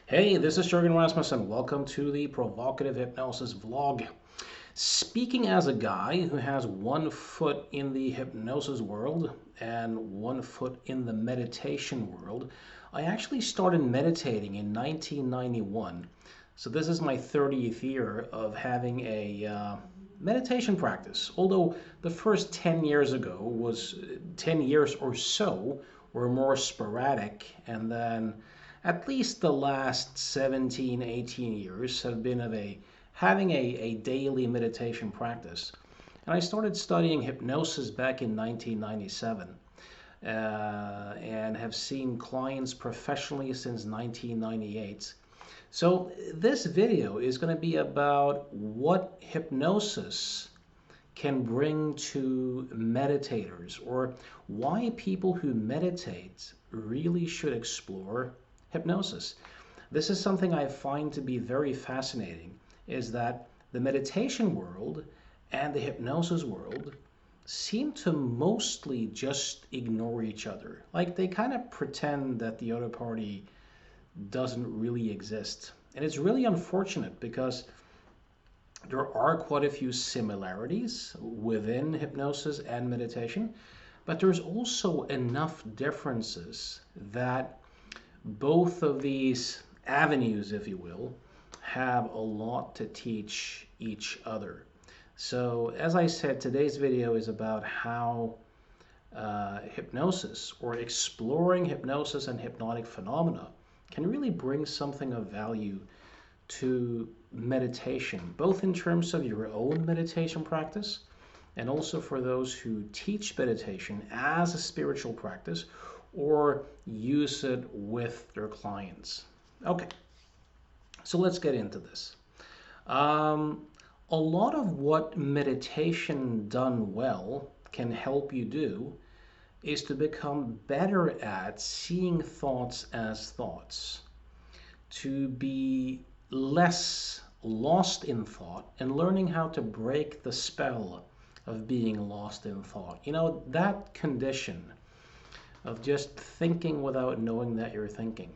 Hey, this is Jürgen Rasmussen. Welcome to the Provocative Hypnosis vlog. Speaking as a guy who has one foot in the hypnosis world and one foot in the meditation world, I actually started meditating in 1991. So this is my 30th year of having a meditation practice. Although the first 10 years ago was 10 years or so were more sporadic, and then at least the last 17, 18 years have been of having a daily meditation practice. And I started studying hypnosis back in 1997 and have seen clients professionally since 1998. So this video is going to be about what hypnosis can bring to meditators, or why people who meditate really should explore hypnosis. This is something I find to be very fascinating, is that the meditation world and the hypnosis world seem to mostly just ignore each other. Like they kind of pretend that the other party doesn't really exist. And it's really unfortunate because there are quite a few similarities within hypnosis and meditation, but there's also enough differences that both of these avenues, if you will, have a lot to teach each other. So, as I said, today's video is about how hypnosis, or exploring hypnosis and hypnotic phenomena, can really bring something of value to meditation, both in terms of your own meditation practice and also for those who teach meditation as a spiritual practice or use it with their clients. Okay, so let's get into this. A lot of what meditation done well can help you do is to become better at seeing thoughts as thoughts, to be less lost in thought and learning how to break the spell of being lost in thought. You know, that condition of just thinking without knowing that you're thinking,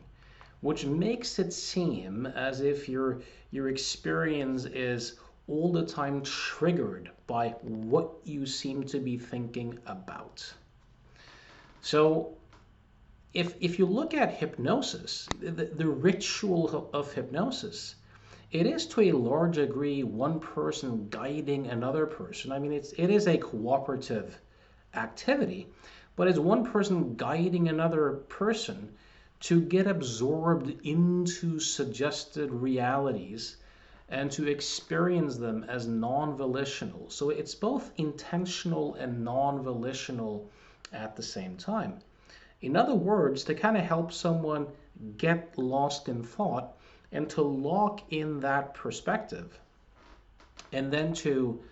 which makes it seem as if your experience is all the time triggered by what you seem to be thinking about. So if you look at hypnosis, the ritual of hypnosis, it is to a large degree one person guiding another person. I mean, it is a cooperative activity, but it's one person guiding another person to get absorbed into suggested realities and to experience them as non-volitional. So it's both intentional and non-volitional at the same time. In other words, to kind of help someone get lost in thought and to lock in that perspective, and then to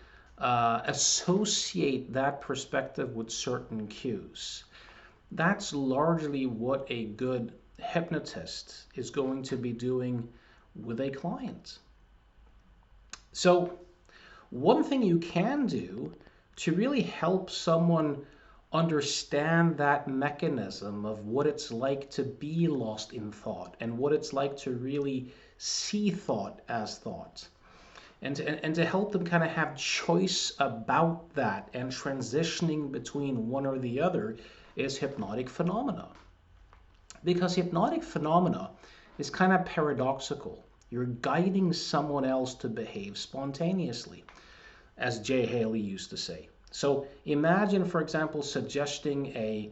associate that perspective with certain cues. That's largely what a good hypnotist is going to be doing with a client. So one thing you can do to really help someone understand that mechanism of what it's like to be lost in thought and what it's like to really see thought as thought, and to help them kind of have choice about that and transitioning between one or the other, is hypnotic phenomena. Because hypnotic phenomena is kind of paradoxical. You're guiding someone else to behave spontaneously, as Jay Haley used to say. So imagine, for example, suggesting a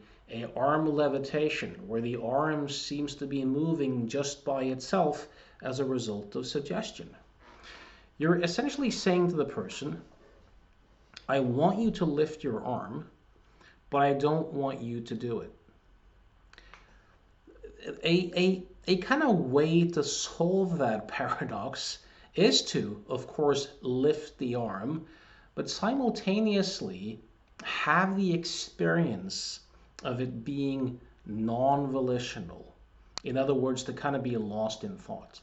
arm levitation where the arm seems to be moving just by itself as a result of suggestion. You're essentially saying to the person, I want you to lift your arm, but I don't want you to do it. A kind of way to solve that paradox is to, of course, lift the arm, but simultaneously have the experience of it being non-volitional. In other words, to kind of be lost in thought.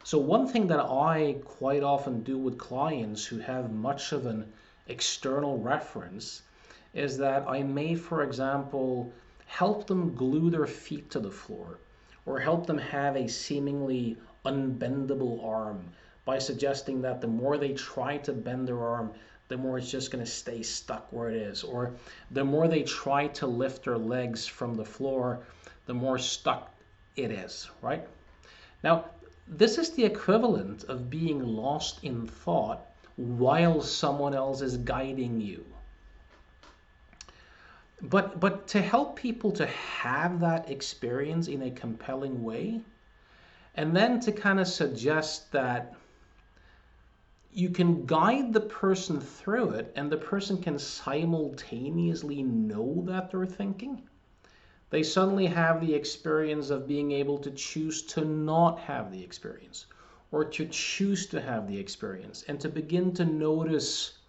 So one thing that I quite often do with clients who have much of an external reference is that I may, for example, help them glue their feet to the floor, or help them have a seemingly unbendable arm by suggesting that the more they try to bend their arm, the more it's just going to stay stuck where it is. Or the more they try to lift their legs from the floor, the more stuck it is, right? Now, this is the equivalent of being lost in thought while someone else is guiding you. But to help people to have that experience in a compelling way, and then to kind of suggest that you can guide the person through it and the person can simultaneously know that they're thinking, they suddenly have the experience of being able to choose to not have the experience, or to choose to have the experience, and to begin to notice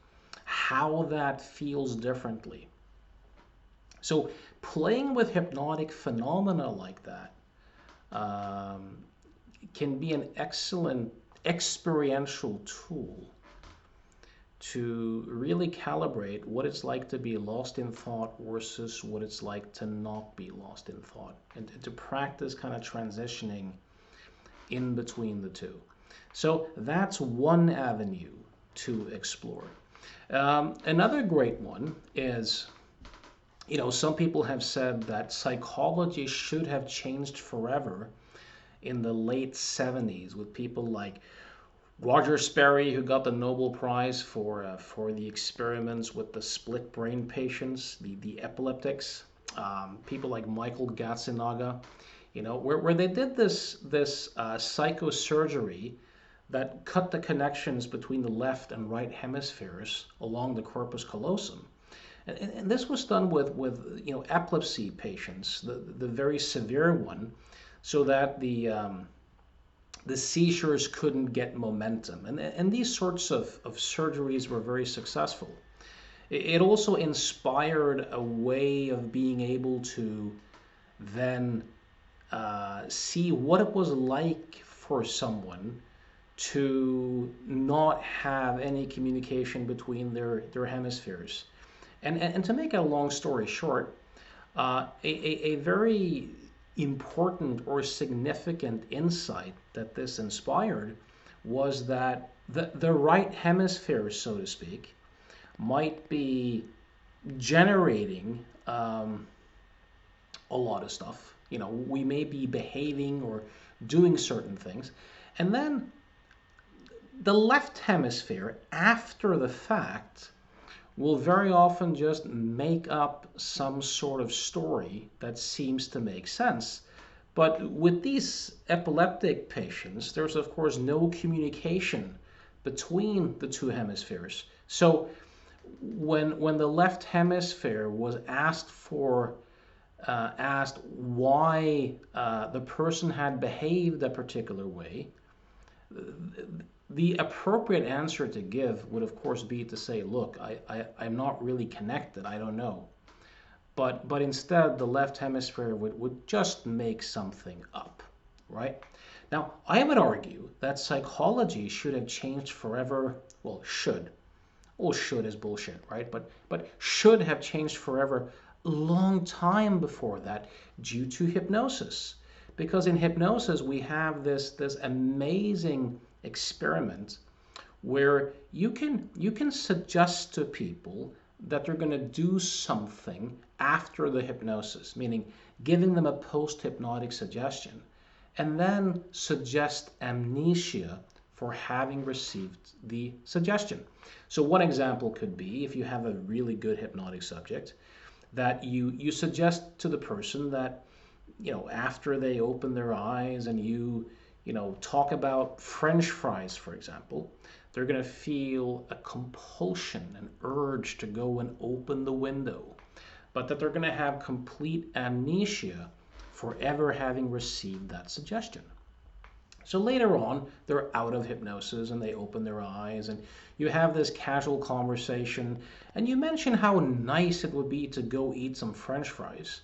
how that feels differently. So playing with hypnotic phenomena like that can be an excellent experiential tool to really calibrate what it's like to be lost in thought versus what it's like to not be lost in thought, and to practice kind of transitioning in between the two. So that's one avenue to explore. Another great one is, some people have said that psychology should have changed forever in the late 70s with people like Roger Sperry, who got the Nobel Prize for the experiments with the split brain patients, the epileptics. People like Michael Gazzaniga, where they did this psychosurgery that cut the connections between the left and right hemispheres along the corpus callosum. And this was done with epilepsy patients, the very severe one, so that the seizures couldn't get momentum. And these sorts of surgeries were very successful. It also inspired a way of being able to then see what it was like for someone to not have any communication between their hemispheres. And to make a long story short, a very important or significant insight that this inspired was that the right hemisphere, so to speak, might be generating a lot of stuff. We may be behaving or doing certain things, and then the left hemisphere, after the fact, will very often just make up some sort of story that seems to make sense. But with these epileptic patients, there's of course no communication between the two hemispheres. So when the left hemisphere was asked why the person had behaved a particular way, the appropriate answer to give would, of course, be to say, look, I'm not really connected. I don't know. But instead, the left hemisphere would just make something up, right? Now, I would argue that psychology should have changed forever. Well, should. Oh, should is bullshit, right? But should have changed forever a long time before that due to hypnosis. Because in hypnosis, we have this amazing experiment where you can suggest to people that they're going to do something after the hypnosis, meaning giving them a post-hypnotic suggestion, and then suggest amnesia for having received the suggestion. So one example could be, if you have a really good hypnotic subject, that you suggest to the person that, after they open their eyes and you talk about French fries, for example, they're going to feel a compulsion, an urge to go and open the window, but that they're going to have complete amnesia for ever having received that suggestion. So later on, they're out of hypnosis and they open their eyes and you have this casual conversation and you mention how nice it would be to go eat some French fries.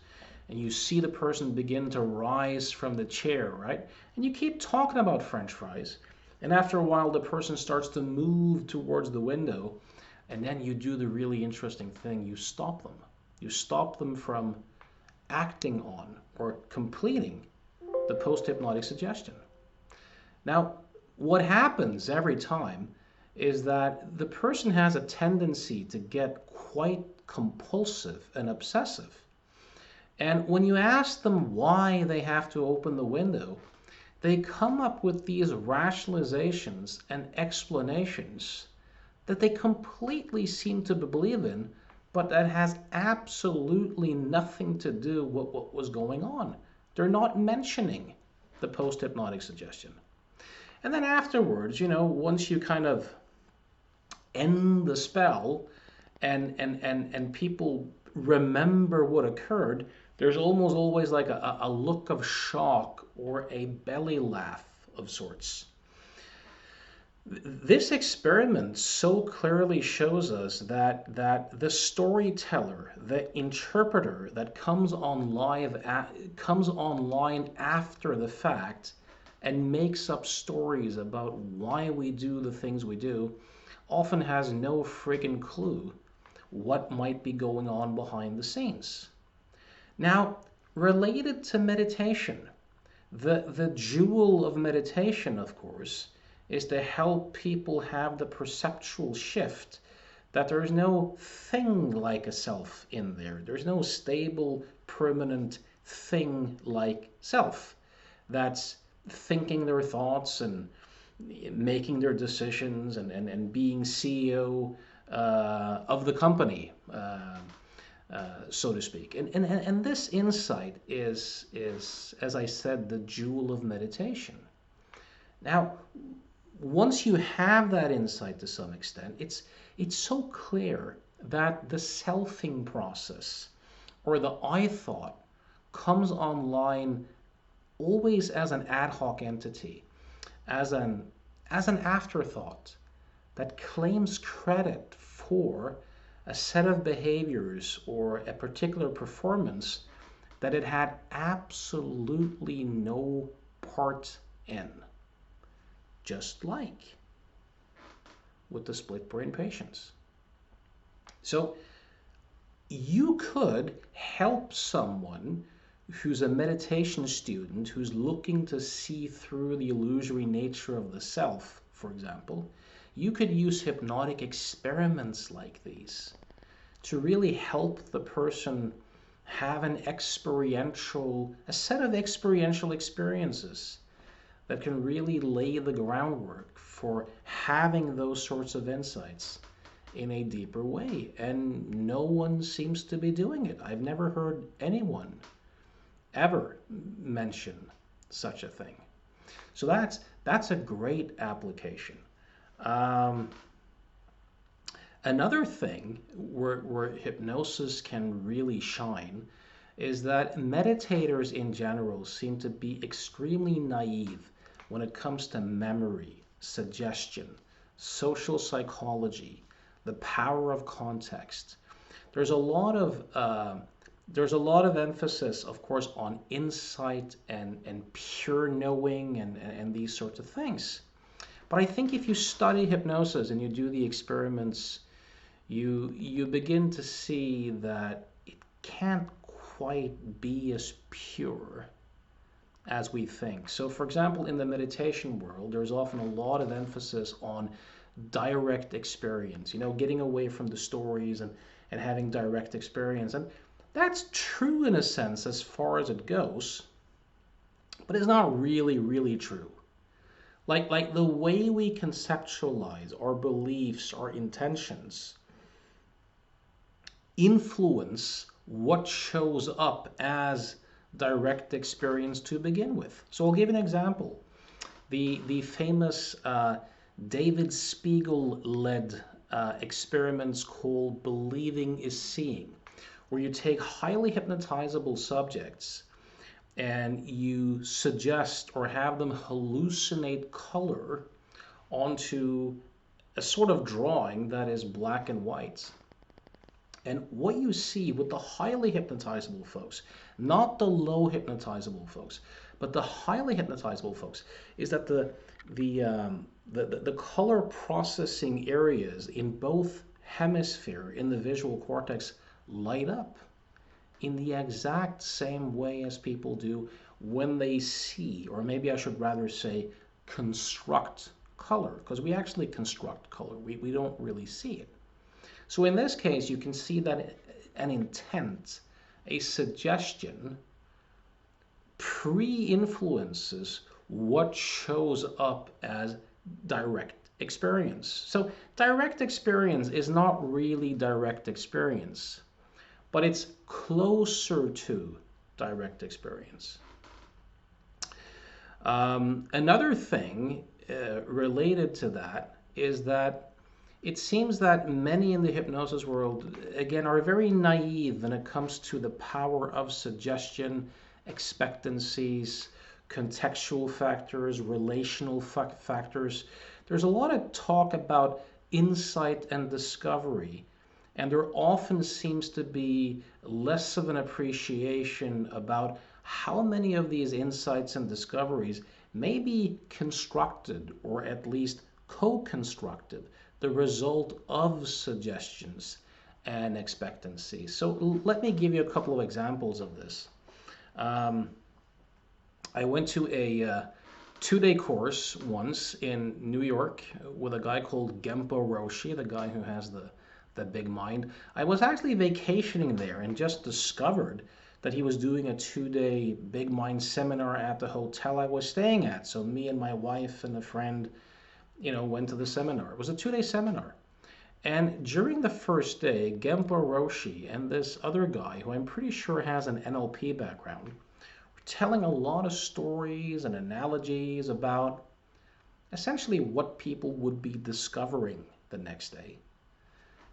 And you see the person begin to rise from the chair, right? And you keep talking about French fries. And after a while, the person starts to move towards the window. And then you do the really interesting thing. You stop them. You stop them from acting on or completing the post-hypnotic suggestion. Now, what happens every time is that the person has a tendency to get quite compulsive and obsessive. And when you ask them why they have to open the window, they come up with these rationalizations and explanations that they completely seem to believe in, but that has absolutely nothing to do with what was going on. They're not mentioning the post-hypnotic suggestion. And then afterwards, once you kind of end the spell and people remember what occurred, there's almost always like a look of shock or a belly laugh of sorts. This experiment so clearly shows us that the storyteller, the interpreter that comes online after the fact and makes up stories about why we do the things we do, often has no friggin' clue what might be going on behind the scenes. Now, related to meditation, the jewel of meditation, of course, is to help people have the perceptual shift that there is no thing like a self in there. There's no stable, permanent thing like self that's thinking their thoughts and making their decisions and being CEO of the company, so to speak. And this insight is, as I said, the jewel of meditation. Now, once you have that insight to some extent, it's so clear that the selfing process or the I thought comes online always as an ad hoc entity, as an afterthought that claims credit for a set of behaviors or a particular performance that it had absolutely no part in. Just like with the split brain patients. So you could help someone who's a meditation student who's looking to see through the illusory nature of the self, for example. You could use hypnotic experiments like these to really help the person have a set of experiential experiences that can really lay the groundwork for having those sorts of insights in a deeper way. And no one seems to be doing it. I've never heard anyone ever mention such a thing. So that's a great application. Another thing where hypnosis can really shine is that meditators in general seem to be extremely naive when it comes to memory, suggestion, social psychology, the power of context. There's a lot of emphasis, of course, on insight and pure knowing and these sorts of things. But I think if you study hypnosis and you do the experiments, you begin to see that it can't quite be as pure as we think. So, for example, in the meditation world, there's often a lot of emphasis on direct experience, getting away from the stories and having direct experience. And that's true in a sense as far as it goes, but it's not really, really true. Like the way we conceptualize our beliefs, our intentions, influence what shows up as direct experience to begin with. So I'll give an example. The famous David Spiegel-led experiments called Believing is Seeing, where you take highly hypnotizable subjects and you suggest or have them hallucinate color onto a sort of drawing that is black and white. And what you see with the highly hypnotizable folks, not the low hypnotizable folks, but the highly hypnotizable folks, is that the color processing areas in both hemisphere in the visual cortex light up in the exact same way as people do when they see, or maybe I should rather say construct color, because we actually construct color. We don't really see it. So in this case, you can see that an intent, a suggestion, pre-influences what shows up as direct experience. So direct experience is not really direct experience, but it's closer to direct experience. Another thing related to that is that it seems that many in the hypnosis world, again, are very naive when it comes to the power of suggestion, expectancies, contextual factors, relational factors. There's a lot of talk about insight and discovery, and there often seems to be less of an appreciation about how many of these insights and discoveries may be constructed, or at least co-constructed, the result of suggestions and expectancies. So let me give you a couple of examples of this. I went to a 2-day course once in New York with a guy called Genpo Roshi, the guy who has the big mind. I was actually vacationing there and just discovered that he was doing a 2-day big mind seminar at the hotel I was staying at. So me and my wife and a friend, went to the seminar. It was a 2-day seminar. And during the first day, Genpo Roshi and this other guy, who I'm pretty sure has an NLP background, were telling a lot of stories and analogies about essentially what people would be discovering the next day.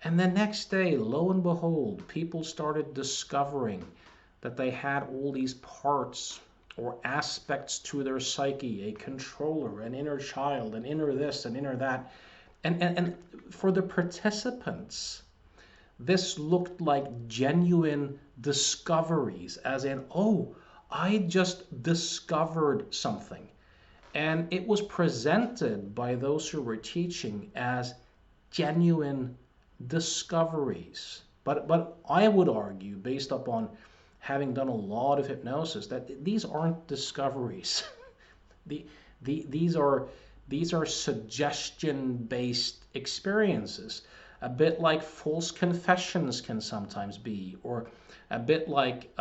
And the next day, lo and behold, people started discovering that they had all these parts or aspects to their psyche, a controller, an inner child, an inner this, an inner that. And for the participants, this looked like genuine discoveries, as in, oh, I just discovered something. And it was presented by those who were teaching as genuine discoveries. But I would argue, based upon having done a lot of hypnosis, that these aren't discoveries. These are suggestion-based experiences, a bit like false confessions can sometimes be, or a bit like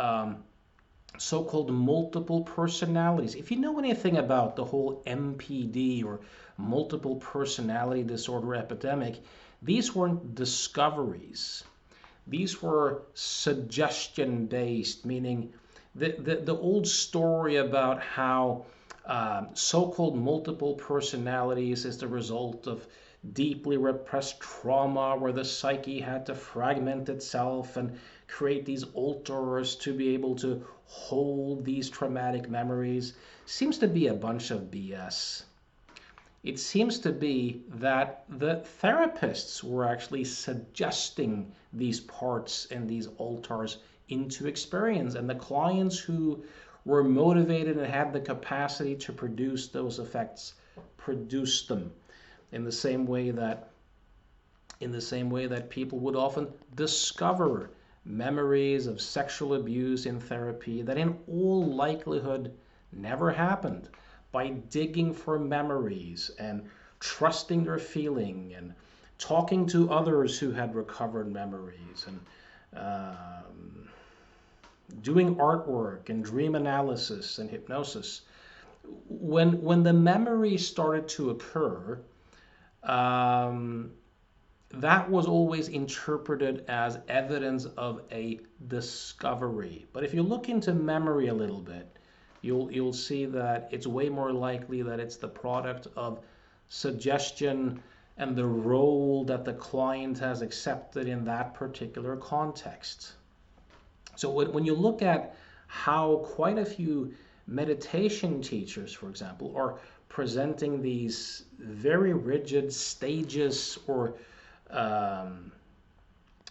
so-called multiple personalities. If you know anything about the whole MPD, or multiple personality disorder epidemic, these weren't discoveries. These were suggestion-based, meaning the old story about how so-called multiple personalities is the result of deeply repressed trauma, where the psyche had to fragment itself and create these altars to be able to hold these traumatic memories, seems to be a bunch of BS. It seems to be that the therapists were actually suggesting these parts and these altars into experience, and the clients who were motivated and had the capacity to produce those effects produced them in the same way that people would often discover memories of sexual abuse in therapy that in all likelihood never happened, by digging for memories and trusting their feeling and talking to others who had recovered memories, and doing artwork and dream analysis and hypnosis. When the memory started to occur, that was always interpreted as evidence of a discovery. But if you look into memory a little bit, you'll see that it's way more likely that it's the product of suggestion and the role that the client has accepted in that particular context. So when you look at how quite a few meditation teachers, for example, are presenting these very rigid stages, or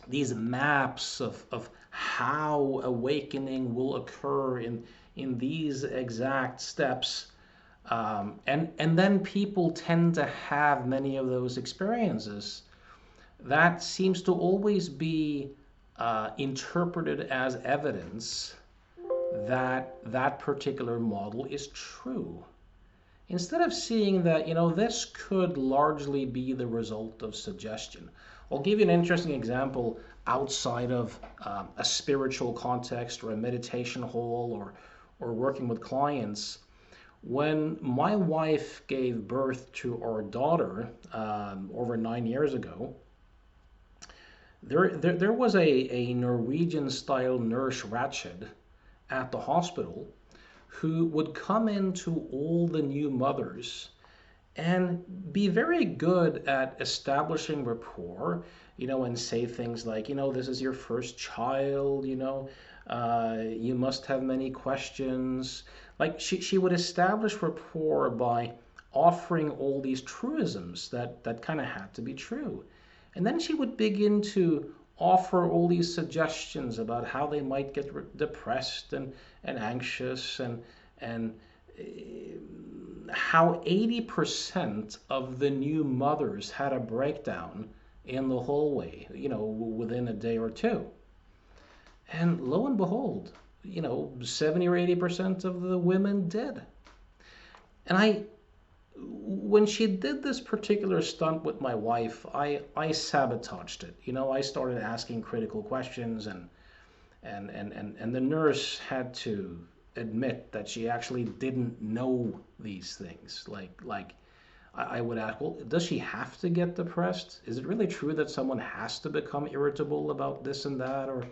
these maps of how awakening will occur in these exact steps, and then people tend to have many of those experiences, that seems to always be interpreted as evidence that that particular model is true. Instead of seeing that, this could largely be the result of suggestion. I'll give you an interesting example outside of a spiritual context or a meditation hall or working with clients. When my wife gave birth to our daughter over 9 years ago, there was a Norwegian style nurse Ratched at the hospital who would come into all the new mothers and be very good at establishing rapport, and say things like, this is your first child, you must have many questions. Like she would establish rapport by offering all these truisms that kind of had to be true. And then she would begin to offer all these suggestions about how they might get depressed and anxious and how 80% of the new mothers had a breakdown in the hallway, within a day or two. And lo and behold, 70 or 80% of the women did. And when she did this particular stunt with my wife, I sabotaged it. I started asking critical questions, and the nurse had to admit that she actually didn't know these things. Like I would ask, well, does she have to get depressed? Is it really true that someone has to become irritable about this and that? Or,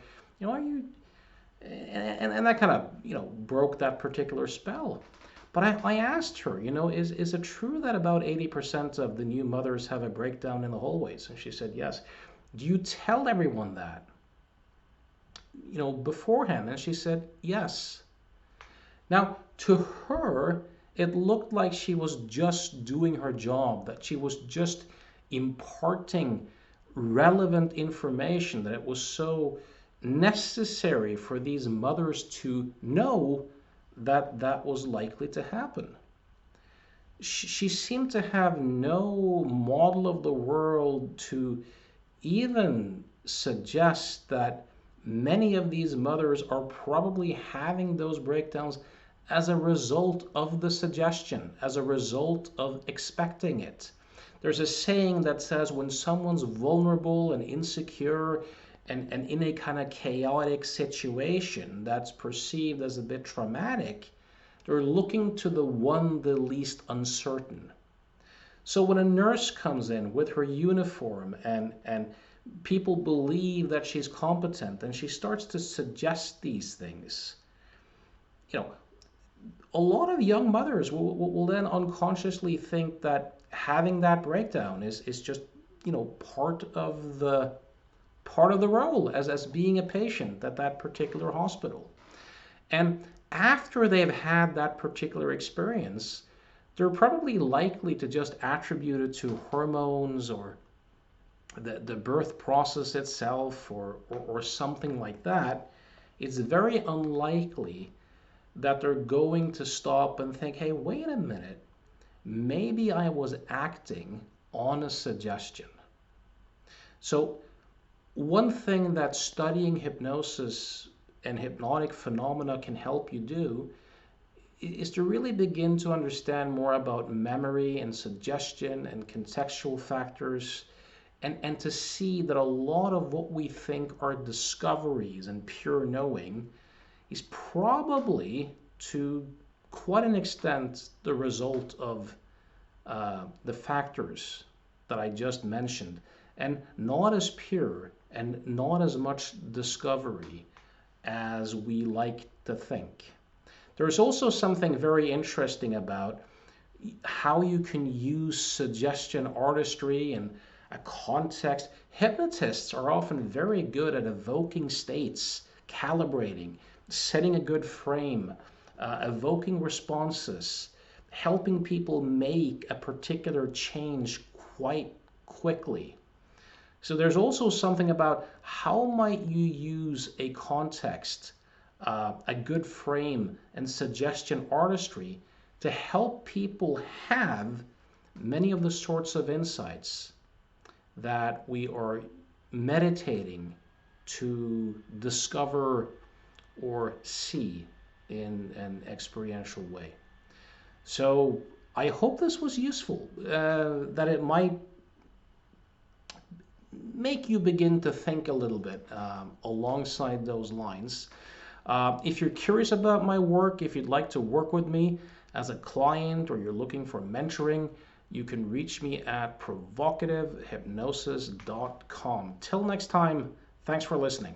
are you? And that kind of, broke that particular spell. But I asked her, is it true that about 80% of the new mothers have a breakdown in the hallways? And she said, yes. Do you tell everyone that, beforehand? And she said, yes. Now, to her, it looked like she was just doing her job, that she was just imparting relevant information, that it was so necessary for these mothers to know that that was likely to happen. She seemed to have no model of the world to even suggest that many of these mothers are probably having those breakdowns as a result of the suggestion, as a result of expecting it. There's a saying that says when someone's vulnerable and insecure and in a kind of chaotic situation that's perceived as a bit traumatic, they're looking to the one the least uncertain. So when a nurse comes in with her uniform and people believe that she's competent and she starts to suggest these things, a lot of young mothers will then unconsciously think that having that breakdown is just part of the role as being a patient at that particular hospital. And after they've had that particular experience, they're probably likely to just attribute it to hormones or the birth process itself or something like that. It's very unlikely that they're going to stop and think, hey, wait a minute, maybe I was acting on a suggestion. So one thing that studying hypnosis and hypnotic phenomena can help you do is to really begin to understand more about memory and suggestion and contextual factors, and to see that a lot of what we think are discoveries and pure knowing is probably to quite an extent the result of the factors that I just mentioned, and not as pure and not as much discovery as we like to think. There's also something very interesting about how you can use suggestion artistry and a context. Hypnotists are often very good at evoking states, calibrating, setting a good frame, evoking responses, helping people make a particular change quite quickly. So there's also something about how might you use a context, a good frame, and suggestion artistry to help people have many of the sorts of insights that we are meditating to discover or see in an experiential way. So I hope this was useful, that it might make you begin to think a little bit alongside those lines. If you're curious about my work, if you'd like to work with me as a client or you're looking for mentoring, you can reach me at provocativehypnosis.com. Till next time, thanks for listening.